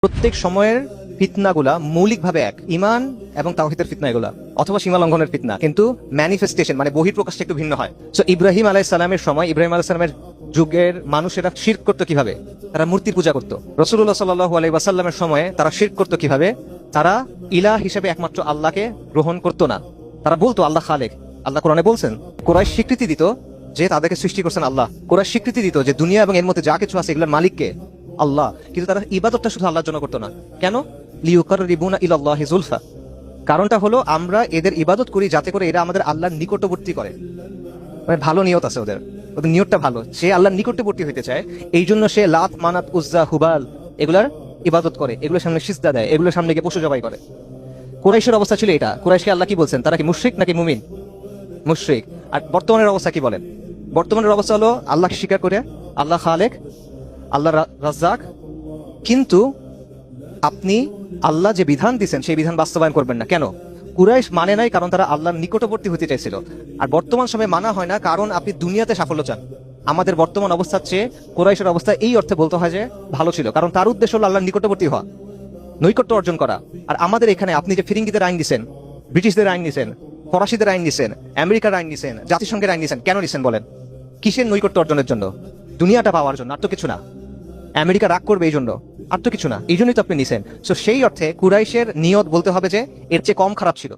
প্রত্যেক সময়ের ফিতনাগুলা মৌলিকভাবে এক, ঈমান এবং তাওহীদের ফিতনা এগুলা, অথবা সীমা লঙ্ঘনের ফিতনা, কিন্তু ম্যানিফেস্টেশন মানে বহিঃপ্রকাশটা একটু ভিন্ন হয়। সো ইব্রাহিম আলাইহিস সালামের সময়, ইব্রাহিম আলাইহিস সালামের যুগের মানুষেরা শিরক করতো কিভাবে? তারা মূর্তি পূজা করতো। রাসূলুল্লাহ সাল্লাল্লাহু আলাইহি ওয়াসাল্লামের সময়ে তারা শিরক করতো কিভাবে? তারা ইলাহ হিসেবে একমাত্র আল্লাহকে গ্রহণ করতো না। তারা বলতো আল্লাহ খালেক। আল্লাহ কোরআনে বলছেন, কুরাইশ স্বীকৃতি দিত যে তাদেরকে সৃষ্টি করছেন আল্লাহ। কুরাইশ স্বীকৃতি দিত যে দুনিয়া এবং এর মধ্যে যা কিছু আছে এগুলোর মালিককে আল্লাহ, কিন্তু তারা ইবাদতটা শুধু আল্লাহর জন্য করতো না। কেন? লিইউকাররিবুনা ইলাল্লাহি যুলফা। কারণটা হলো আমরা এদের ইবাদত করি যাতে করে এরা আমাদের আল্লাহর নিকটবর্তী করে। মানে ভালো নিয়ত আছে ওদের, ওদের নিয়তটা ভালো, সে আল্লাহর নিকটবর্তী হইতে চায়। এই জন্য সে লাত, মানাত, উজ্জা, হুবাল এগুলার ইবাদত করে, এগুলোর সামনে সিজদা দেয়, এগুলোর সামনে গিয়ে পশু জবাই করে। কুরাইশের অবস্থা ছিল এটা। কুরাইশকে আল্লাহ কি বলছেন? তারা কি মুশরিক নাকি মুমিন? মুশরিক। আর বর্তমানের অবস্থা কি বলেন? বর্তমানের অবস্থা হলো আল্লাহ স্বীকার করে, আল্লাহ খালেক, আল্লাহ রাজ্জাক, কিন্তু আপনি আল্লাহ যে বিধান দিচ্ছেন সেই বিধান বাস্তবায়ন করবেন না। কেন? কুরাইশ মানে নাই কারণ তারা আল্লাহর নিকটবর্তী হতে চাইছিল। আর বর্তমান সময়ে মানা হয় না কারণ আপনি দুনিয়াতে সাফল্য চান। আমাদের বর্তমান অবস্থার চেয়ে কুরাইশের অবস্থা এই অর্থে বলতে হয় যে ভালো ছিল, কারণ তার উদ্দেশ্য হলো আল্লাহর নিকটবর্তী হওয়া, নৈকট্য অর্জন করা। আর আমাদের এখানে আপনি যে ফিরিঙ্গিদের আইন দিচ্ছেন, ব্রিটিশদের আইন দিচ্ছেন, ফরাসিদের আইন দিচ্ছেন, আমেরিকার আইন দিচ্ছেন, জাতিসংঘের আইন দিচ্ছেন, কেন দিচ্ছেন বলেন? কিসের নৈকট্য অর্জনের জন্য? দুনিয়াটা পাওয়ার জন্য, আর তো কিছু না। আমেরিকা রাগ করবে এই জন্য, আর তো কিছু না। এই জন্যই তো আপনি নিছেন। সো সেই অর্থে কুরাইশের নিয়ত বলতে হবে যে এর চেয়ে কম খারাপ ছিল।